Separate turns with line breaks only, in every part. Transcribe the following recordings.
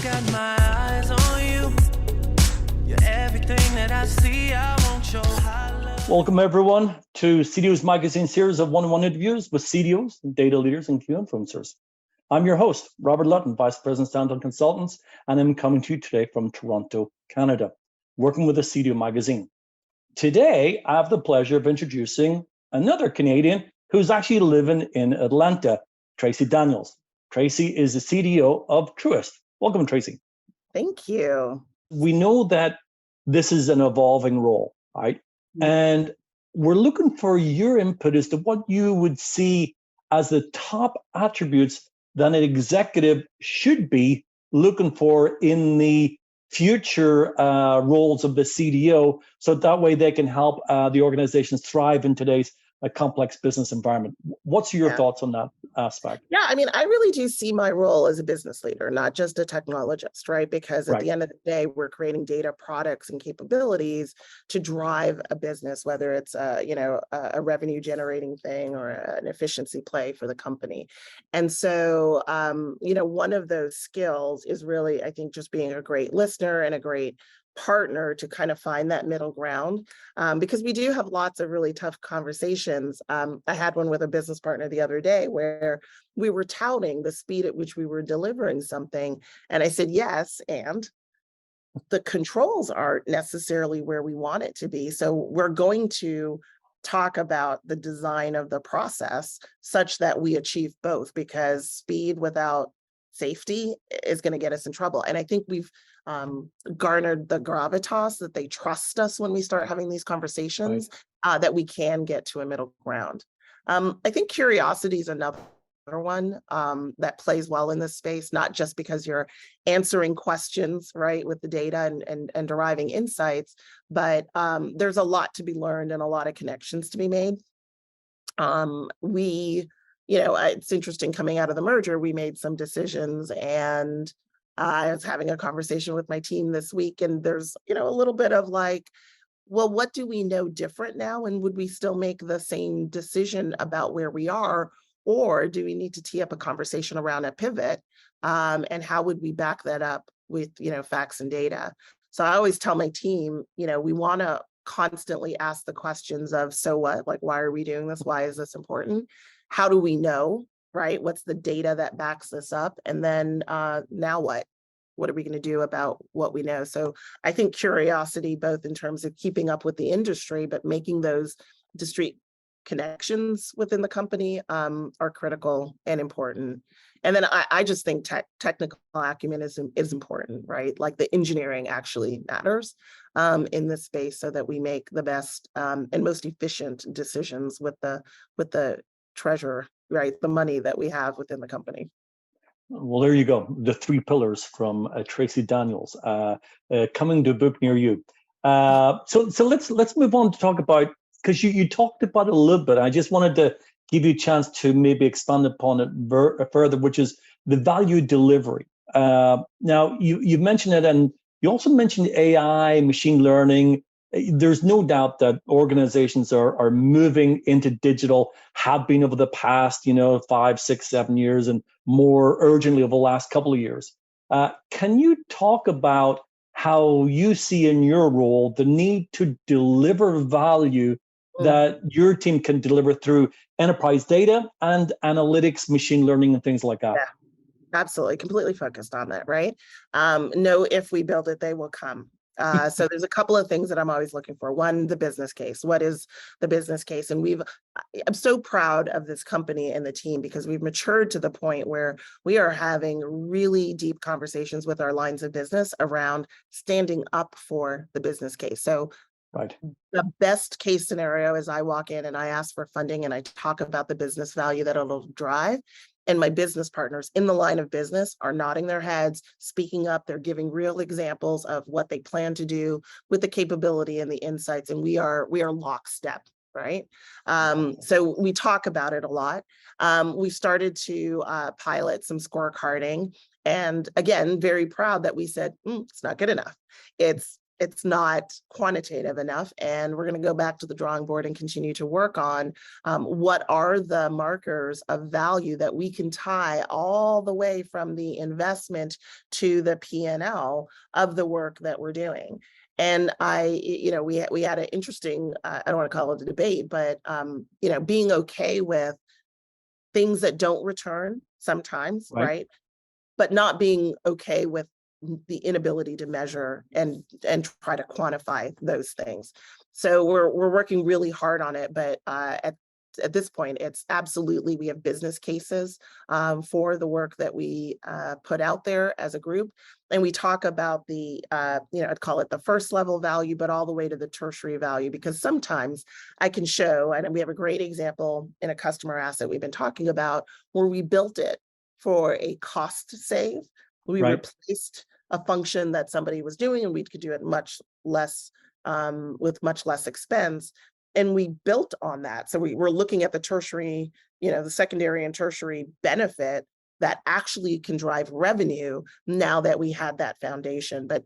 got my eyes on you. You're everything that I see. I won't show how love.
Welcome, everyone, to CDOs Magazine series of one-on-one interviews with CDOs, data leaders, and key influencers. I'm your host, Robert Lutton, Vice President, Sandhill Consultants, and I'm coming to you today from Toronto, Canada, working with the CDO Magazine. Today, I have the pleasure of introducing another Canadian who's actually living in Atlanta, Tracy Daniels. Tracy is the CDO of Truist. Welcome, Tracy.
Thank you.
We know that this is an evolving role, right? Mm-hmm. And we're looking for your input as to what you would see as the top attributes that an executive should be looking for in the future roles of the CDO, so that way they can help the organizations thrive in today's complex business environment. What's your thoughts on that aspect?
Yeah, I mean, I really do see my role as a business leader, not just a technologist, right? Because at the end of the day, we're creating data products and capabilities to drive a business, whether it's a revenue generating thing or an efficiency play for the company. And so, one of those skills is really, I think, just being a great listener and a great partner to kind of find that middle ground, because we do have lots of really tough conversations. I had one with a business partner the other day where we were touting the speed at which we were delivering something. And I said, yes, and the controls aren't necessarily where we want it to be. So we're going to talk about the design of the process such that we achieve both, because speed without safety is going to get us in trouble. And I think we've garnered the gravitas that they trust us when we start having these conversations, that we can get to a middle ground. I think curiosity is another one that plays well in this space, not just because you're answering questions, right, with the data and deriving insights, but there's a lot to be learned and a lot of connections to be made. It's interesting, coming out of the merger, we made some decisions, and I was having a conversation with my team this week, and there's, a little bit of like, well, what do we know different now? And would we still make the same decision about where we are? Or do we need to tee up a conversation around a pivot? And how would we back that up with, facts and data? So I always tell my team, we want to constantly ask the questions of, so what? Like, why are we doing this? Why is this important? How do we know, right? What's the data that backs this up? And then now what? What are we going to do about what we know? So I think curiosity, both in terms of keeping up with the industry, but making those discrete connections within the company are critical and important. And then I just think technical acumen is important, right? Like the engineering actually matters in this space, so that we make the best and most efficient decisions with the treasure, right? The money that we have within the company.
Well, there you go. The three pillars from Tracy Daniels, coming to a book near you. So let's move on to talk about, because you talked about it a little bit. I just wanted to give you a chance to maybe expand upon it further, which is the value delivery. Now, you've mentioned it, and you also mentioned AI, machine learning. There's no doubt that organizations are moving into digital, have been over the past, 5, 6, 7 years, and more urgently over the last couple of years. Can you talk about how you see in your role the need to deliver value that your team can deliver through enterprise data and analytics, machine learning, and things like that?
Yeah, absolutely. Completely focused on that, right? No, if we build it, they will come. So there's a couple of things that I'm always looking for. One, the business case. What is the business case? And I'm so proud of this company and the team, because we've matured to the point where we are having really deep conversations with our lines of business around standing up for the business case. So the best case scenario is I walk in and I ask for funding and I talk about the business value that it'll drive. And my business partners in the line of business are nodding their heads, speaking up. They're giving real examples of what they plan to do with the capability and the insights. And we are lockstep, right? So we talk about it a lot. We started to pilot some scorecarding. And again, very proud that we said, it's not good enough. It's it's not quantitative enough. And we're going to go back to the drawing board and continue to work on what are the markers of value that we can tie all the way from the investment to the P&L of the work that we're doing. And we had an interesting, I don't want to call it a debate, but, being okay with things that don't return sometimes, right? But not being okay with the inability to measure and try to quantify those things. So we're working really hard on it, but at this point, it's absolutely, we have business cases for the work that we put out there as a group. And we talk about the, I'd call it the first level value, but all the way to the tertiary value, because sometimes I can show, and we have a great example in a customer asset we've been talking about, where we built it for a cost save. We replaced a function that somebody was doing, and we could do it much less, with much less expense. And we built on that. So we're looking at the tertiary, the secondary and tertiary benefit that actually can drive revenue now that we had that foundation. But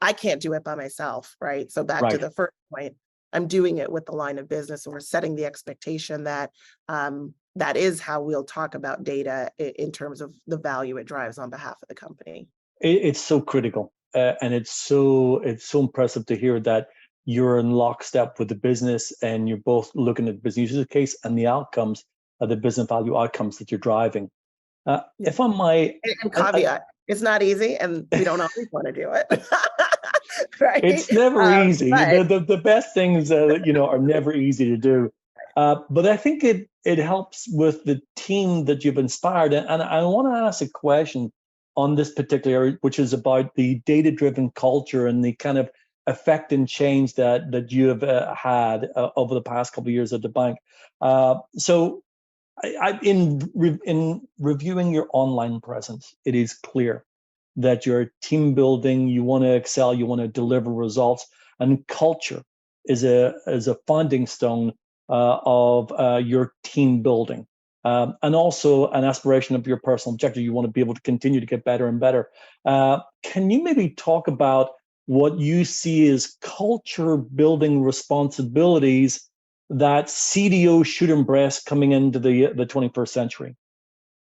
I can't do it by myself, right? So back to the first point, I'm doing it with the line of business, and we're setting the expectation that that is how we'll talk about data in terms of the value it drives on behalf of the company.
It's so critical, and it's so impressive to hear that you're in lockstep with the business, and you're both looking at the business use case and the outcomes, the business value outcomes that you're driving. If I might,
and caveat, it's not easy, and we don't always want to do it. Right?
It's never easy. The best things, are never easy to do. But I think it helps with the team that you've inspired. And I want to ask a question on this particular area, which is about the data-driven culture and the kind of effect and change that you have had over the past couple of years at the bank. So in reviewing your online presence, it is clear that you're team building, you want to excel, you want to deliver results, and culture is a founding stone of your team building, and also an aspiration of your personal objective. You want to be able to continue to get better and better. Can you maybe talk about what you see as culture building responsibilities that CDO should embrace coming into the 21st century?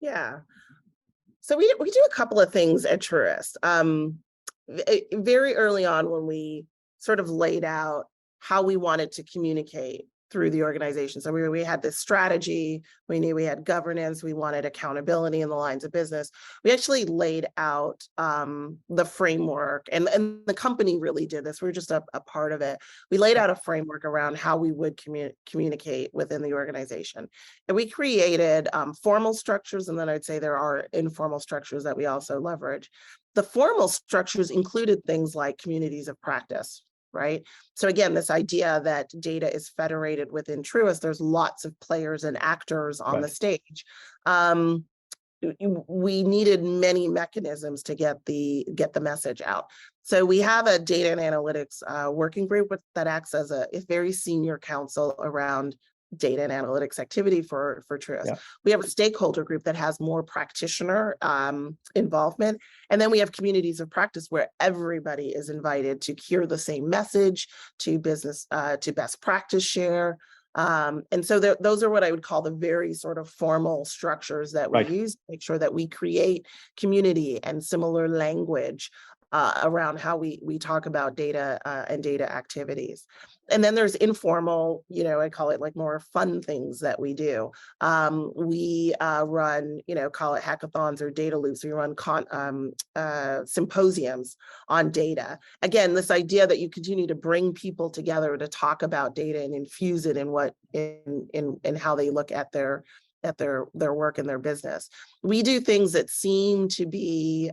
Yeah. So we do a couple of things at Truist. Very early on, when we sort of laid out how we wanted to communicate through the organization. So we had this strategy, we knew we had governance, we wanted accountability in the lines of business. We actually laid out the framework, and the company really did this. We were just a part of it. We laid out a framework around how we would communicate within the organization. And we created formal structures, and then I'd say there are informal structures that we also leverage. The formal structures included things like communities of practice, right? So again, this idea that data is federated within Truist, there's lots of players and actors on the stage. We needed many mechanisms to get the message out. So we have a data and analytics working group that acts as a very senior council around data and analytics activity for Truist. Yeah. We have a stakeholder group that has more practitioner involvement. And then we have communities of practice where everybody is invited to hear the same message, to best practice share. And so those are what I would call the very sort of formal structures that we use to make sure that we create community and similar language around how we talk about data and data activities. And then there's informal, I call it like more fun things that we do. We run, call it hackathons or data loops. We run symposiums on data. Again, this idea that you continue to bring people together to talk about data and infuse it in how they look at their work and their business. We do things that seem to be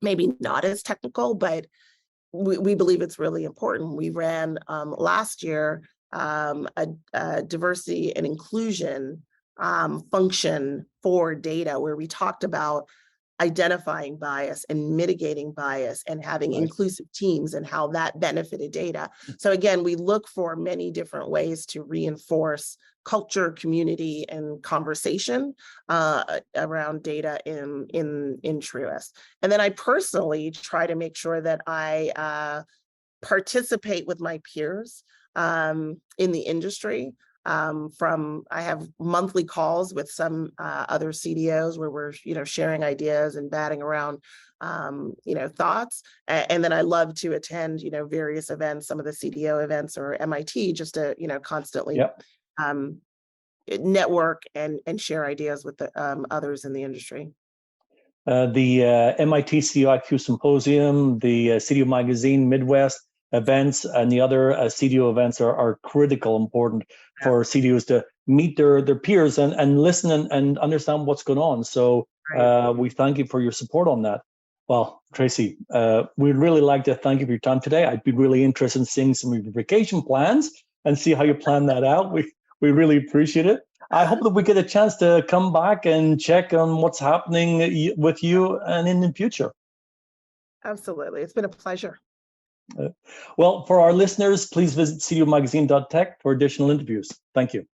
maybe not as technical, but we believe it's really important. We ran last year a diversity and inclusion function for data, where we talked about identifying bias and mitigating bias and having inclusive teams and how that benefited data. So again, we look for many different ways to reinforce culture, community, and conversation around data in Truist. And then I personally try to make sure that I participate with my peers in the industry. I have monthly calls with some other CDOs where we're, sharing ideas and batting around, thoughts. And then I love to attend, various events, some of the CDO events or MIT, just to, constantly network and share ideas with the others in the industry.
The MIT CDO IQ Symposium, the CDO Magazine Midwest events, and the other CDO events are critical, important for CDOs to meet their peers and listen and understand what's going on. So we thank you for your support on that. Well, Tracy, we'd really like to thank you for your time today. I'd be really interested in seeing some of your vacation plans and see how you plan that out. We really appreciate it. I hope that we get a chance to come back and check on what's happening with you and in the future.
Absolutely. It's been a pleasure.
Well, for our listeners, please visit cdomagazine.tech for additional interviews. Thank you.